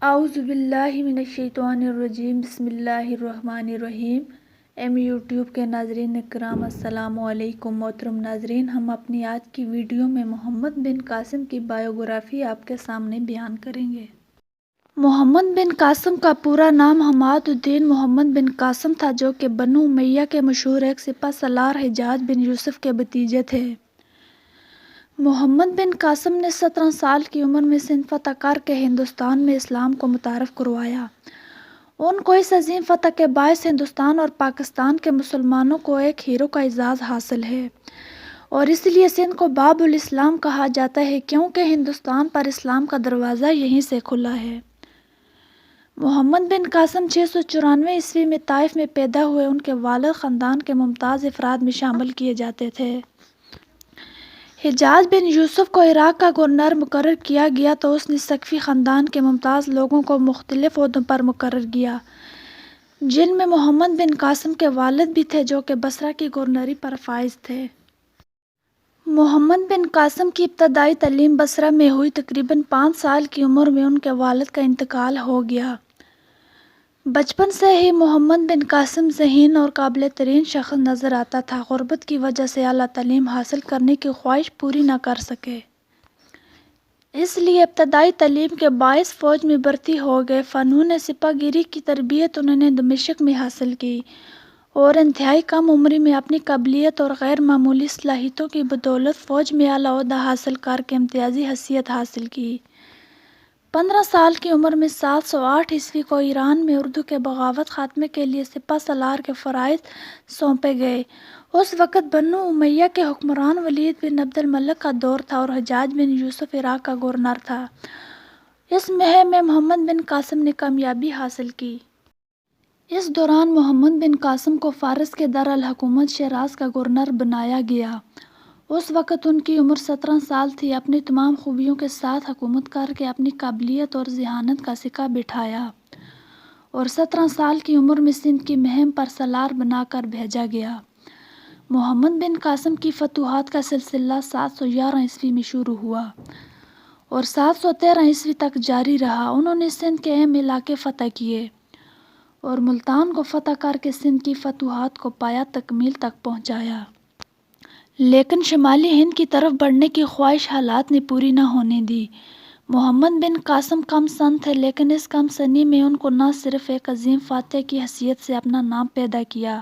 اعوذ باللہ من الشیطان الرجیم، بسم اللہ الرحمن الرحیم۔ یوٹیوب کے ناظرین اکرام، السلام علیکم۔ محترم ناظرین، ہم اپنی آج کی ویڈیو میں محمد بن قاسم کی بائیوگرافی آپ کے سامنے بیان کریں گے۔ محمد بن قاسم کا پورا نام حماد الدین محمد بن قاسم تھا، جو کہ بنو امیہ کے مشہور ایک سپہ سالار حجاج بن یوسف کے بھتیجے تھے۔ محمد بن قاسم نے 17 سال کی عمر میں سندھ فتح کر کے ہندوستان میں اسلام کو متعارف کروایا۔ ان کو اس عظیم فتح کے باعث ہندوستان اور پاکستان کے مسلمانوں کو ایک ہیرو کا اعزاز حاصل ہے، اور اس لیے سندھ کو باب الاسلام کہا جاتا ہے، کیونکہ ہندوستان پر اسلام کا دروازہ یہیں سے کھلا ہے۔ محمد بن قاسم 694 عیسوی میں طائف میں پیدا ہوئے۔ ان کے والد خاندان کے ممتاز افراد میں شامل کیے جاتے تھے۔ حجاج بن یوسف کو عراق کا گورنر مقرر کیا گیا تو اس نے ثقفی خاندان کے ممتاز لوگوں کو مختلف عہدوں پر مقرر کیا، جن میں محمد بن قاسم کے والد بھی تھے، جو کہ بصرہ کی گورنری پر فائز تھے۔ محمد بن قاسم کی ابتدائی تعلیم بصرہ میں ہوئی۔ تقریباً 5 سال کی عمر میں ان کے والد کا انتقال ہو گیا۔ بچپن سے ہی محمد بن قاسم ذہین اور قابل ترین شخص نظر آتا تھا۔ غربت کی وجہ سے اعلیٰ تعلیم حاصل کرنے کی خواہش پوری نہ کر سکے، اس لیے ابتدائی تعلیم کے باعث فوج میں بھرتی ہو گئے۔ فنون سپہ گیری کی تربیت انہوں نے دمشق میں حاصل کی، اور انتہائی کم عمری میں اپنی قابلیت اور غیر معمولی صلاحیتوں کی بدولت فوج میں اعلیٰ عہدہ حاصل کر کے امتیازی حیثیت حاصل کی۔ 15 سال کی عمر میں 708 عیسوی کو ایران میں اردو کے بغاوت خاتمے کے لیے سپہ سالار کے فرائض سونپے گئے۔ اس وقت بنو امیہ کے حکمران ولید بن عبد الملک کا دور تھا، اور حجاج بن یوسف عراق کا گورنر تھا۔ اس مہم میں محمد بن قاسم نے کامیابی حاصل کی۔ اس دوران محمد بن قاسم کو فارس کے دارالحکومت شیراز کا گورنر بنایا گیا۔ اس وقت ان کی عمر 17 سال تھی۔ اپنی تمام خوبیوں کے ساتھ حکومت کر کے اپنی قابلیت اور ذہانت کا سکہ بٹھایا، اور 17 سال کی عمر میں سندھ کی مہم پر سالار بنا کر بھیجا گیا۔ محمد بن قاسم کی فتوحات کا سلسلہ 711 عیسوی میں شروع ہوا اور 713 عیسوی تک جاری رہا۔ انہوں نے سندھ کے اہم علاقے فتح کیے اور ملتان کو فتح کر کے سندھ کی فتوحات کو پایہ تکمیل تک پہنچایا، لیکن شمالی ہند کی طرف بڑھنے کی خواہش حالات نے پوری نہ ہونے دی۔ محمد بن قاسم کم سن تھے، لیکن اس کم سنی میں ان کو نہ صرف ایک عظیم فاتح کی حیثیت سے اپنا نام پیدا کیا،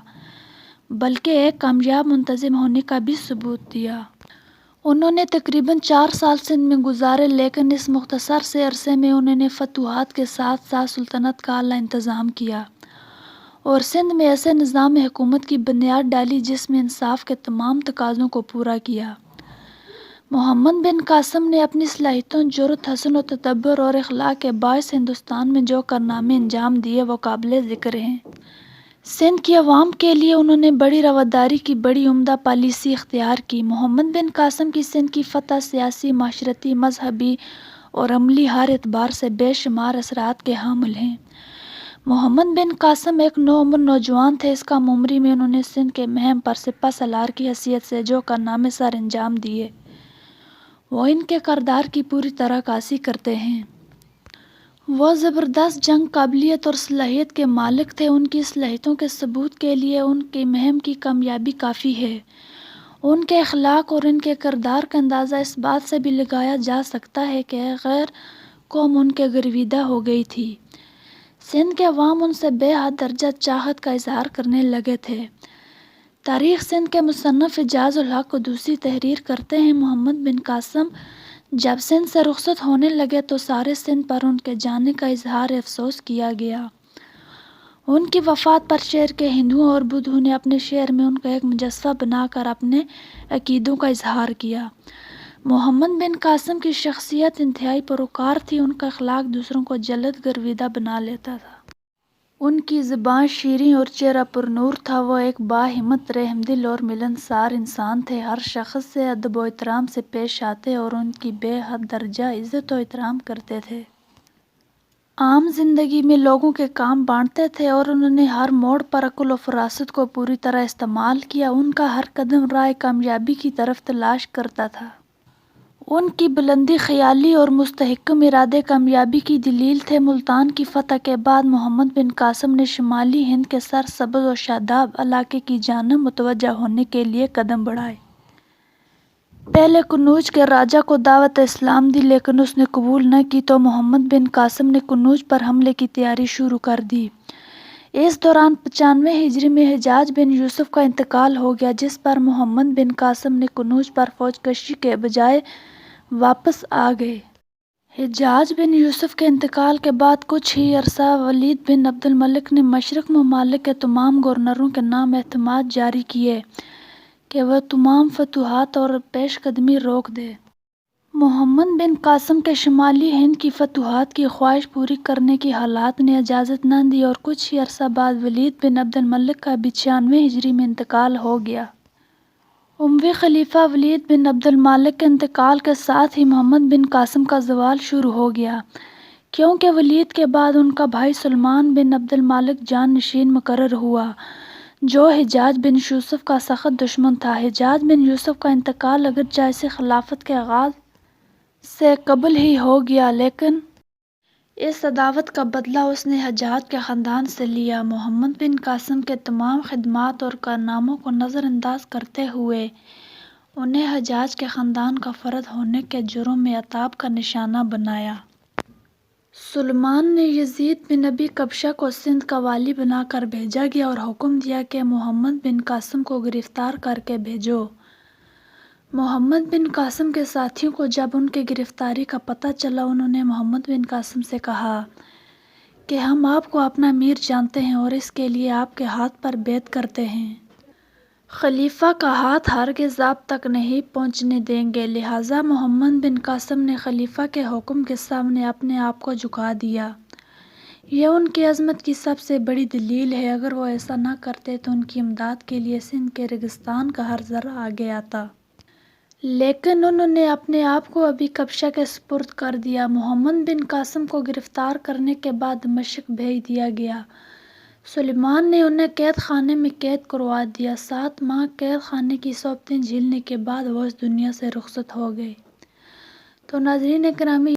بلکہ ایک کامیاب منتظم ہونے کا بھی ثبوت دیا۔ انہوں نے تقریباً 4 سال سندھ میں گزارے، لیکن اس مختصر سے عرصے میں انہوں نے فتوحات کے ساتھ ساتھ سلطنت کا اعلیٰ انتظام کیا اور سندھ میں ایسے نظام حکومت کی بنیاد ڈالی جس میں انصاف کے تمام تقاضوں کو پورا کیا۔ محمد بن قاسم نے اپنی صلاحیتوں، جرأت، حسن و تدبر اور اخلاق کے باعث ہندوستان میں جو کارنامے انجام دیے وہ قابل ذکر ہیں۔ سندھ کی عوام کے لیے انہوں نے بڑی رواداری کی بڑی عمدہ پالیسی اختیار کی۔ محمد بن قاسم کی سندھ کی فتح سیاسی، معاشرتی، مذہبی اور عملی ہر اعتبار سے بے شمار اثرات کے حامل ہیں۔ محمد بن قاسم ایک نوعمر نوجوان تھے۔ اس کم عمری میں انہوں نے سندھ کے مہم پر سپہ سالار کی حیثیت سے جو کارنامے سر انجام دیے وہ ان کے کردار کی پوری طرح عکاسی کرتے ہیں۔ وہ زبردست جنگ قابلیت اور صلاحیت کے مالک تھے۔ ان کی صلاحیتوں کے ثبوت کے لیے ان کی مہم کی کامیابی کافی ہے۔ ان کے اخلاق اور ان کے کردار کا اندازہ اس بات سے بھی لگایا جا سکتا ہے کہ غیر قوم ان کے گرویدہ ہو گئی تھی۔ سندھ کے عوام ان سے بے حد درجہ چاہت کا اظہار کرنے لگے تھے۔ تاریخ سندھ کے مصنف اعجاز الحق قدوسی تحریر کرتے ہیں، محمد بن قاسم جب سندھ سے رخصت ہونے لگے تو سارے سندھ پر ان کے جانے کا اظہار افسوس کیا گیا۔ ان کی وفات پر شہر کے ہندوؤں اور بدھوں نے اپنے شہر میں ان کا ایک مجسمہ بنا کر اپنے عقیدوں کا اظہار کیا۔ محمد بن قاسم کی شخصیت انتہائی پروکار تھی۔ ان کا اخلاق دوسروں کو جلد گرویدہ بنا لیتا تھا۔ ان کی زبان شیریں اور چہرہ پرنور تھا۔ وہ ایک باہمت، رحم دل اور ملنسار انسان تھے۔ ہر شخص سے ادب و احترام سے پیش آتے اور ان کی بے حد درجہ عزت و احترام کرتے تھے۔ عام زندگی میں لوگوں کے کام بانٹتے تھے اور انہوں نے ہر موڑ پر عقل و فراست کو پوری طرح استعمال کیا۔ ان کا ہر قدم راہ کامیابی کی طرف تلاش کرتا تھا۔ ان کی بلندی خیالی اور مستحکم ارادے کامیابی کی دلیل تھے۔ ملتان کی فتح کے بعد محمد بن قاسم نے شمالی ہند کے سرسبز و شاداب علاقے کی جانب متوجہ ہونے کے لیے قدم بڑھائے۔ پہلے قنوج کے راجا کو دعوت اسلام دی، لیکن اس نے قبول نہ کی تو محمد بن قاسم نے قنوج پر حملے کی تیاری شروع کر دی۔ اس دوران 95 ہجری میں حجاج بن یوسف کا انتقال ہو گیا، جس پر محمد بن قاسم نے قنوج پر فوج کشی کے بجائے واپس آ گئے۔ حجاج بن یوسف کے انتقال کے بعد کچھ ہی عرصہ ولید بن عبد الملک نے مشرق ممالک کے تمام گورنروں کے نام احتماد جاری کیے کہ وہ تمام فتوحات اور پیش قدمی روک دیں۔ محمد بن قاسم کے شمالی ہند کی فتوحات کی خواہش پوری کرنے کی حالات نے اجازت نہ دی اور کچھ ہی عرصہ بعد ولید بن عبد الملک کا بھی 96 ہجری میں انتقال ہو گیا۔ اموی خلیفہ ولید بن عبد الملک کے انتقال کے ساتھ ہی محمد بن قاسم کا زوال شروع ہو گیا، کیونکہ ولید کے بعد ان کا بھائی سلمان بن عبد الملک جان نشین مقرر ہوا، جو حجاج بن یوسف کا سخت دشمن تھا۔ حجاج بن یوسف کا انتقال اگرچہ اسے خلافت کے آغاز سے قبل ہی ہو گیا، لیکن اس عداوت کا بدلہ اس نے حجاج کے خاندان سے لیا۔ محمد بن قاسم کے تمام خدمات اور کارناموں کو نظر انداز کرتے ہوئے انہیں حجاج کے خاندان کا فرد ہونے کے جرم میں عتاب کا نشانہ بنایا۔ سلمان نے یزید بن ابی قبشہ کو سندھ کا والی بنا کر بھیجا گیا اور حکم دیا کہ محمد بن قاسم کو گرفتار کر کے بھیجو۔ محمد بن قاسم کے ساتھیوں کو جب ان کی گرفتاری کا پتہ چلا، انہوں نے محمد بن قاسم سے کہا کہ ہم آپ کو اپنا امیر جانتے ہیں اور اس کے لیے آپ کے ہاتھ پر بیعت کرتے ہیں۔ خلیفہ کا ہاتھ ہرگز آپ تک نہیں پہنچنے دیں گے، لہٰذا محمد بن قاسم نے خلیفہ کے حکم کے سامنے اپنے آپ کو جھکا دیا۔ یہ ان کی عظمت کی سب سے بڑی دلیل ہے۔ اگر وہ ایسا نہ کرتے تو ان کی امداد کے لیے سندھ کے ریگستان کا ہر ذرہ آگے آتا۔ لیکن انہوں نے اپنے آپ کو ابی قبشہ کے سپرد کر دیا۔ محمد بن قاسم کو گرفتار کرنے کے بعد دمشق بھیج دیا گیا۔ سلیمان نے انہیں قید خانے میں قید کروا دیا۔ 7 ماہ قید خانے کی صعوبتیں جھیلنے کے بعد وہ اس دنیا سے رخصت ہو گئے۔ تو ناظرین گرامی،